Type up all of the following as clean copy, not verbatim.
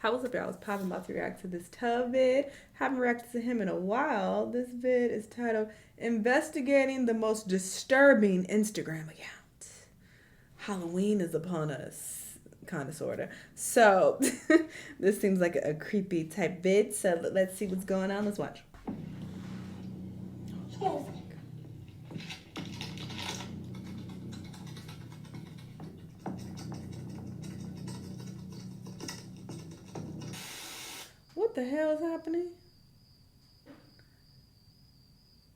How was up, y'all? I was popping about to react to this tub vid. Haven't reacted to him in a while. This vid is titled Investigating the Most Disturbing Instagram Account. Halloween is upon us. Kinda, sorta. So, this seems like a creepy type vid. So, let's see what's going on. Let's watch. What the hell is happening?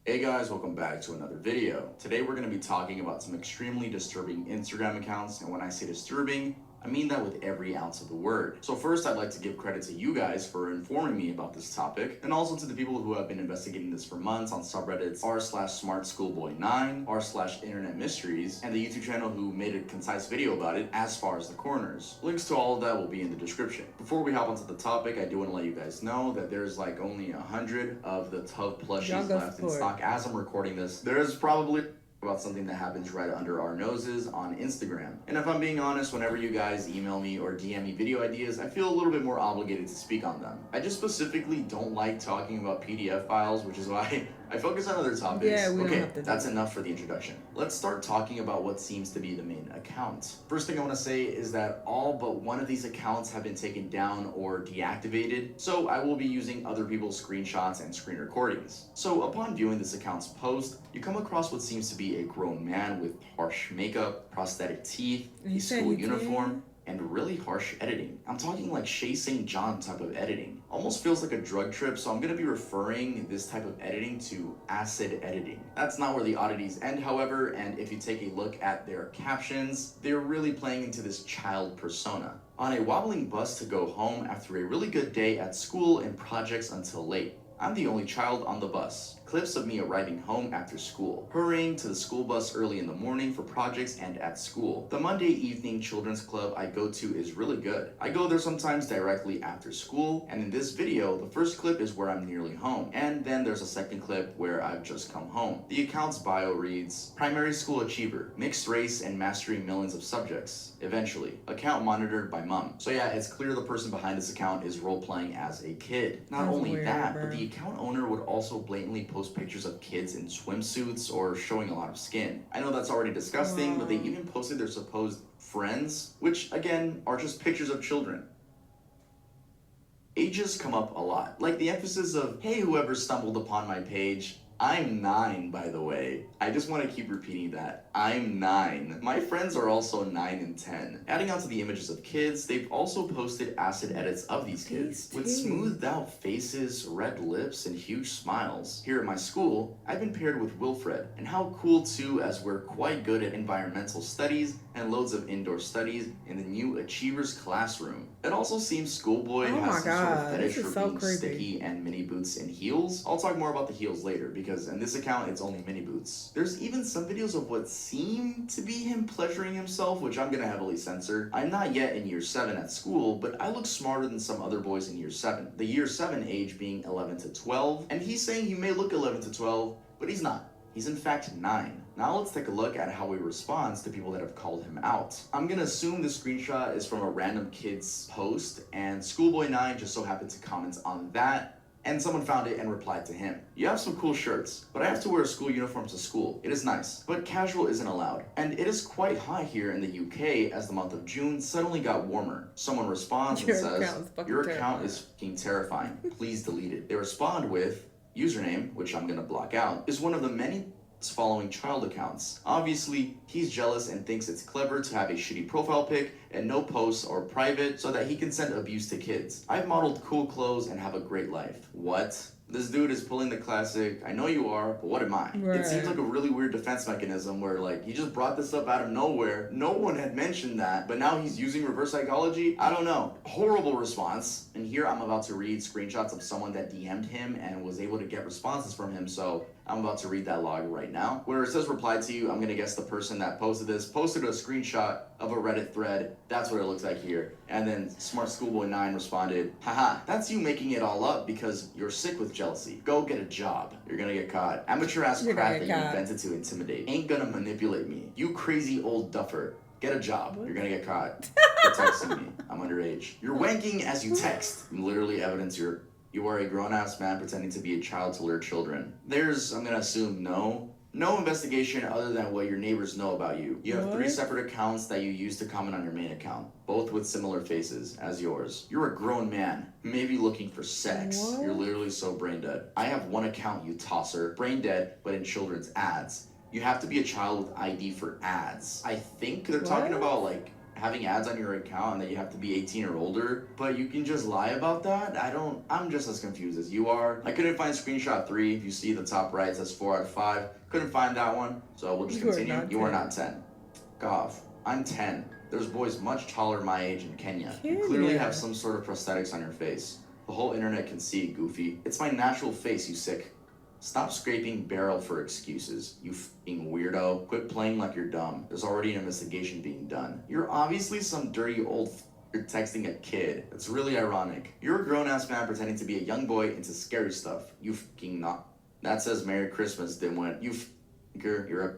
Hey guys, welcome back to another video. Today we're going to be talking about some extremely disturbing Instagram accounts, and when I say disturbing, I mean that with every ounce of the word. So first, I'd like to give credit to you guys for informing me about this topic, and also to the people who have been investigating this for months on subreddits r/Smartschoolboy9, r/Internet Mysteries, and the YouTube channel who made a concise video about it, As Far as the Corners. Links to all of that will be in the description. Before we hop onto the topic, I do want to let you guys know that there's like only 100 of the tub plushies left in stock as I'm recording this. There's probably about something that happens right under our noses on Instagram. And if I'm being honest, whenever you guys email me or DM me video ideas, I feel a little bit more obligated to speak on them. I just specifically don't like talking about PDF files, which is why I focus on other topics. Yeah, we don't have to that's enough for the introduction. Let's start talking about what seems to be the main account. First thing I want to say is that all but one of these accounts have been taken down or deactivated, so I will be using other people's screenshots and screen recordings. So upon viewing this account's post, you come across what seems to be a grown man with harsh makeup, prosthetic teeth, a school uniform, and really harsh editing. I'm talking like Shay St. John type of editing. Almost feels like a drug trip, so I'm gonna be referring this type of editing to acid editing. That's not where the oddities end, however, and if you take a look at their captions, they're really playing into this child persona. On a wobbling bus to go home after a really good day at school and projects until late. I'm the only child on the bus. Clips of me arriving home after school, hurrying to the school bus early in the morning for projects and at school. The Monday evening children's club I go to is really good. I go there sometimes directly after school, and in this video, the first clip is where I'm nearly home, and then there's a second clip where I've just come home. The account's bio reads, primary school achiever, mixed race and mastering millions of subjects. Eventually, account monitored by mom. So yeah, it's clear the person behind this account is role-playing as a kid. Not only that, but the account owner would also blatantly post pictures of kids in swimsuits or showing a lot of skin. I know that's already disgusting, but they even posted their supposed friends, which again are just pictures of children. Ages come up a lot, like the emphasis of, hey, whoever stumbled upon my page, I'm 9, by the way. I just want to keep repeating that. I'm 9. My friends are also 9 and 10. Adding on to the images of kids, they've also posted acid edits of these kids with smoothed out faces, red lips, and huge smiles. Here at my school, I've been paired with Wilfred, and how cool too, as we're quite good at environmental studies and loads of indoor studies in the new Achievers classroom. It also seems Schoolboy has some sort of fetish for being sticky and mini boots and heels. I'll talk more about the heels later, because in this account it's only mini boots. There's even some videos of what seem to be him pleasuring himself, which I'm gonna heavily censor. I'm not yet in year 7 at school, but I look smarter than some other boys in year 7. The year 7 age being 11 to 12, and he's saying he may look 11 to 12, but he's not. He's in fact 9. Now let's take a look at how he responds to people that have called him out. I'm gonna assume this screenshot is from a random kid's post, and Schoolboy9 just so happened to comment on that, and someone found it and replied to him. You have some cool shirts, but I have to wear a school uniform to school. It is nice, but casual isn't allowed. And it is quite hot here in the UK as the month of June suddenly got warmer. Someone responds and says, your account is fucking terrifying. Please delete it. They respond with, username, which I'm gonna block out, is one of the many following child accounts. Obviously, he's jealous and thinks it's clever to have a shitty profile pic and no posts or private so that he can send abuse to kids. I've modeled cool clothes and have a great life. What? This dude is pulling the classic, I know you are, but what am I? Right. It seems like a really weird defense mechanism where like, he just brought this up out of nowhere. No one had mentioned that, but now he's using reverse psychology? I don't know. Horrible response. And here I'm about to read screenshots of someone that DM'd him and was able to get responses from him, so I'm about to read that log right now. Where it says replied to you, I'm gonna guess the person that posted this posted a screenshot of a Reddit thread. That's what it looks like here. And then Smartschoolboy9 responded, haha, that's you making it all up because you're sick with jealousy. Go get a job. You're gonna get caught. Amateur ass crap that you invented to intimidate. Ain't gonna manipulate me. You crazy old duffer. Get a job. You're gonna get caught. For texting me. I'm underage. You're wanking as you text. Literally evidence you are a grown-ass man pretending to be a child to lure children. There's, I'm gonna assume, no investigation other than what your neighbors know about you. You have 3 separate accounts that you use to comment on your main account, both with similar faces as yours. You're a grown man, maybe looking for sex. What? You're literally so brain dead. I have 1 account, you tosser, brain dead, but in children's ads. You have to be a child with ID for ads. I think they're talking about like having ads on your account and that you have to be 18 or older, but you can just lie about that? I'm just as confused as you are. I couldn't find screenshot 3. If you see the top right, it says 4 out of 5. Couldn't find that one, so we'll just continue. You are not 10. Goff, I'm 10. There's boys much taller my age in Kenya. You clearly have some sort of prosthetics on your face. The whole internet can see, goofy. It's my natural face, you sick. Stop scraping barrel for excuses, you f***ing weirdo. Quit playing like you're dumb. There's already an investigation being done. You're obviously some dirty old you're texting a kid. It's really ironic. You're a grown-ass man pretending to be a young boy into scary stuff. You f***ing not. That says Merry Christmas, dimwit. You f***er. You're a...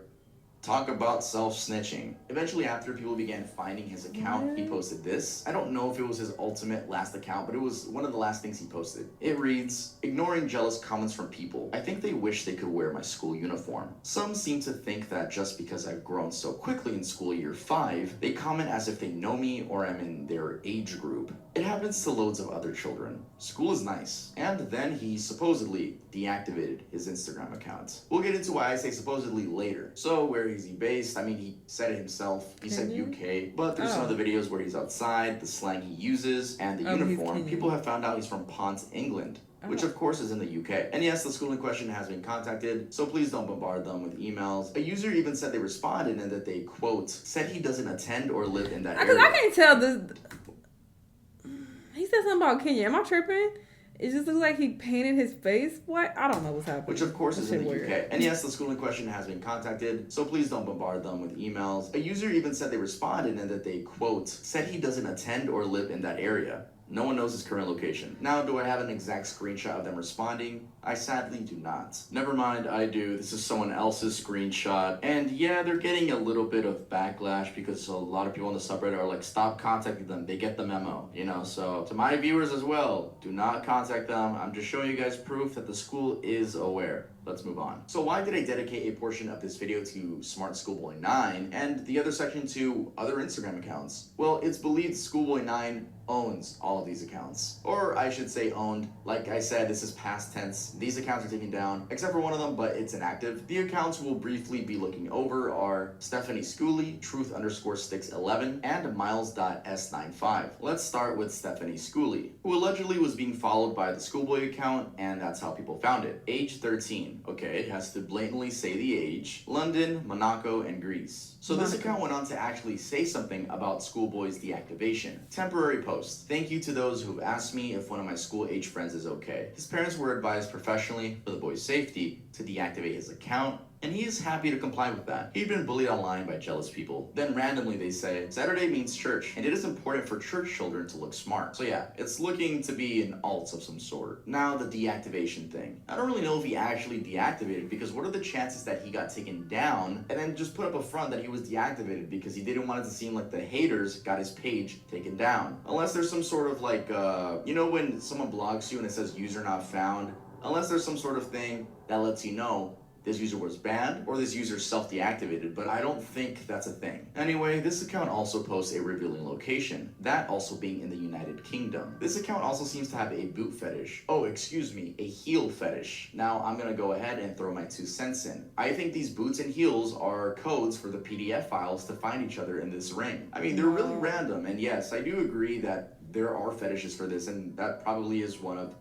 Talk about self-snitching. Eventually, after people began finding his account, he posted this. I don't know if it was his ultimate last account, but it was one of the last things he posted. It reads, ignoring jealous comments from people. I think they wish they could wear my school uniform. Some seem to think that just because I've grown so quickly in school year 5, they comment as if they know me or I'm in their age group. It happens to loads of other children. School is nice. And then he supposedly deactivated his Instagram account. We'll get into why I say supposedly later. So where is he based? I mean, he said it himself. He said UK. But through some of the videos where he's outside, the slang he uses, and the uniform, people have found out he's from Ponce, England. Which of course is in the UK. And yes, the school in question has been contacted, so please don't bombard them with emails. A user even said they responded and that they, quote, said he doesn't attend or live in that area. Because I can't tell this. He said something about Kenya. Am I tripping? It just looks like he painted his face. What? I don't know what's happening. Which of course is in the UK. And yes, the school in question has been contacted, so please don't bombard them with emails. A user even said they responded and that they, quote, said he doesn't attend or live in that area. No one knows his current location. Now, do I have an exact screenshot of them responding? I sadly do not. Never mind, I do. This is someone else's screenshot. And yeah, they're getting a little bit of backlash because a lot of people on the subreddit are like, stop contacting them. They get the memo, you know? So to my viewers as well, do not contact them. I'm just showing you guys proof that the school is aware. Let's move on. So why did I dedicate a portion of this video to Smartschoolboy9 and the other section to other Instagram accounts? Well, it's believed Schoolboy9 owns all of these accounts. Or I should say owned. Like I said, this is past tense. These accounts are taken down, except for one of them, but it's inactive. The accounts we'll briefly be looking over are Stephanie Schooly, truth_sticks11, and miles.s95. Let's start with Stephanie Schooly, who allegedly was being followed by the Schoolboy account, and that's how people found it. Age 13. Okay, it has to blatantly say the age. London, Monaco, and Greece. So this account went on to actually say something about Schoolboy's deactivation. Temporary post. Thank you to those who've asked me if one of my school-age friends is okay. His parents were advised professionally, for the boy's safety, to deactivate his account, and he is happy to comply with that. He'd been bullied online by jealous people. Then randomly they say, Saturday means church, and it is important for church children to look smart. So yeah, it's looking to be an alt of some sort. Now the deactivation thing. I don't really know if he actually deactivated, because what are the chances that he got taken down and then just put up a front that he was deactivated because he didn't want it to seem like the haters got his page taken down. Unless there's some sort of like, you know when someone blogs you and it says user not found? Unless there's some sort of thing that lets you know this user was banned or this user self-deactivated, but I don't think that's a thing. Anyway, this account also posts a revealing location, that also being in the United Kingdom. This account also seems to have a boot fetish. Oh, excuse me, a heel fetish. Now, I'm gonna go ahead and throw my 2 cents in. I think these boots and heels are codes for the PDF files to find each other in this ring. I mean, they're really random, and yes, I do agree that there are fetishes for this, and that probably is one of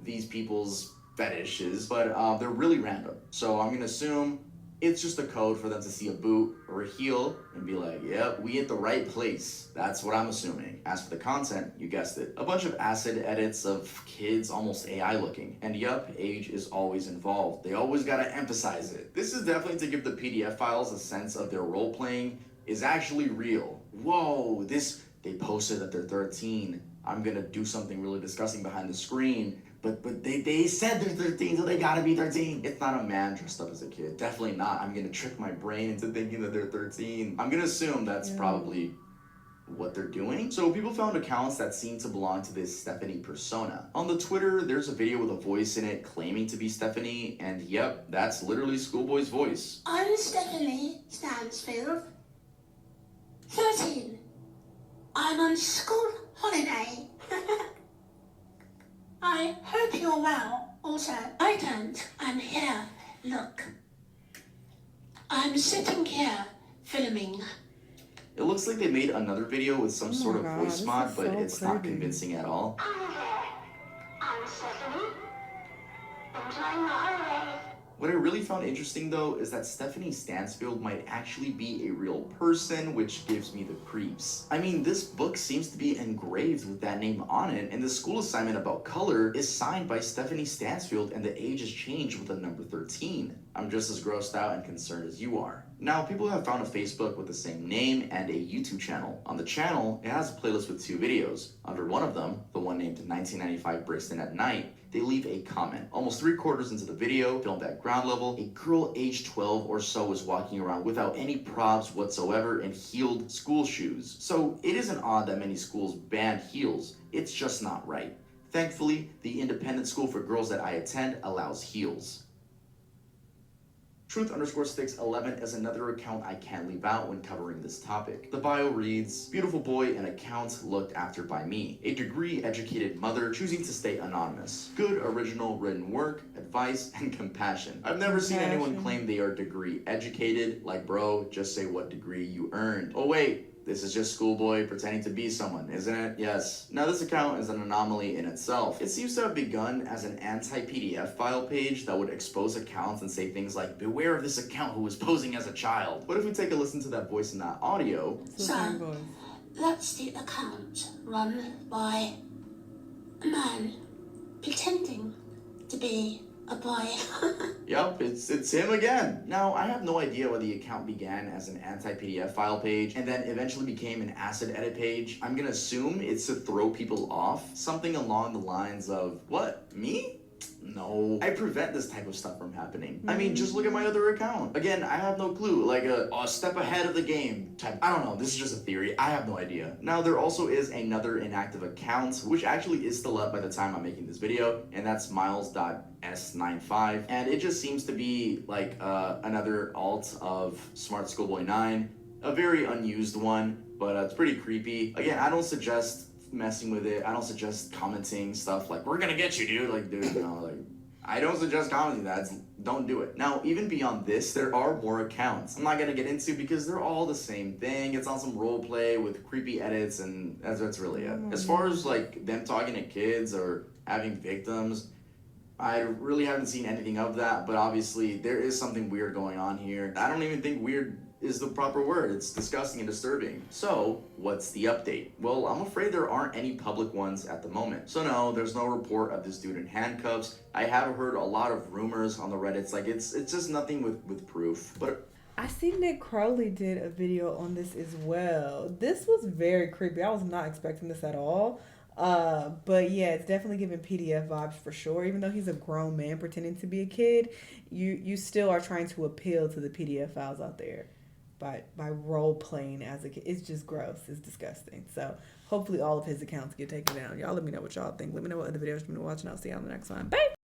these people's fetishes, but they're really random. So I'm gonna assume it's just a code for them to see a boot or a heel and be like, yep, we at the right place. That's what I'm assuming. As for the content, you guessed it. A bunch of acid edits of kids almost AI looking. And yup, age is always involved. They always gotta emphasize it. This is definitely to give the PDF files a sense of their role-playing is actually real. Whoa, they posted that they're 13. I'm gonna do something really disgusting behind the screen. But they said they're 13, so they gotta be 13. It's not a man dressed up as a kid. Definitely not. I'm gonna trick my brain into thinking that they're 13. I'm gonna assume that's probably what they're doing. So people found accounts that seem to belong to this Stephanie persona. On the Twitter, there's a video with a voice in it claiming to be Stephanie, and yep, that's literally Schoolboy's voice. I'm Stephanie Stansfield, 13. I'm on school holiday. I hope you're well. Also, I don't. I'm here. Look. I'm sitting here filming. It looks like they made another video with some sort of voice mod, but it's not creepy. convincing at all. I'm Stephanie. Enjoying the holiday. What I really found interesting though is that Stephanie Stansfield might actually be a real person, which gives me the creeps. I mean, this book seems to be engraved with that name on it, and the school assignment about color is signed by Stephanie Stansfield, and the age is changed with the number 13. I'm just as grossed out and concerned as you are. Now, people have found a Facebook with the same name and a YouTube channel. On the channel, it has a playlist with 2 videos. Under one of them, the one named 1995 Brixton at Night, they leave a comment. Almost 3/4 into the video, filmed at ground level, a girl aged 12 or so is walking around without any props whatsoever in heeled school shoes. So it isn't odd that many schools ban heels. It's just not right. Thankfully, the independent school for girls that I attend allows heels. Truth_sticks11 is another account I can't leave out when covering this topic. The bio reads, beautiful boy, an account looked after by me. A degree-educated mother choosing to stay anonymous. Good original written work, advice, and compassion. I've never seen anyone claim they are degree-educated. Like, bro, just say what degree you earned. Oh wait, this is just Schoolboy pretending to be someone, isn't it? Yes. Now this account is an anomaly in itself. It seems to have begun as an anti-PDF file page that would expose accounts and say things like, beware of this account who is posing as a child. But if we take a listen to that voice in that audio... So, that's the account run by a man pretending to be a boy. Yep, it's him again. Now, I have no idea why the account began as an anti-PDF file page and then eventually became an acid edit page. I'm gonna assume it's to throw people off. Something along the lines of, what, me? No, I prevent this type of stuff from happening. I mean, just look at my other account. Again, I have no clue, like a step ahead of the game type. I don't know, this is just a theory. I have no idea. Now, there also is another inactive account, which actually is still up by the time I'm making this video, and that's miles.s95. And it just seems to be like another alt of Smartschoolboy9, a very unused one, but it's pretty creepy. Again, I don't suggest messing with it. I don't suggest commenting stuff like, we're gonna get you, dude. Like, dude, you know, like, I don't suggest commenting that. Don't do it. Now, even beyond this, there are more accounts I'm not gonna get into because they're all the same thing. It's on some role play with creepy edits, and that's really it. As far as like them talking to kids or having victims, I really haven't seen anything of that, but obviously there is something weird going on here. I don't even think weird is the proper word. It's disgusting and disturbing. So, what's the update? Well, I'm afraid there aren't any public ones at the moment. So no, there's no report of this dude in handcuffs. I have heard a lot of rumors on the Reddits. Like, it's just nothing with proof. But I see Nick Crowley did a video on this as well. This was very creepy. I was not expecting this at all. But yeah, it's definitely giving PDF vibes for sure. Even though he's a grown man pretending to be a kid, you still are trying to appeal to the PDF files out there by role playing as a kid. It's just gross. It's disgusting. So hopefully all of his accounts get taken down. Y'all let me know what y'all think. Let me know what other videos you've been watching. I'll see y'all in the next one. Bye!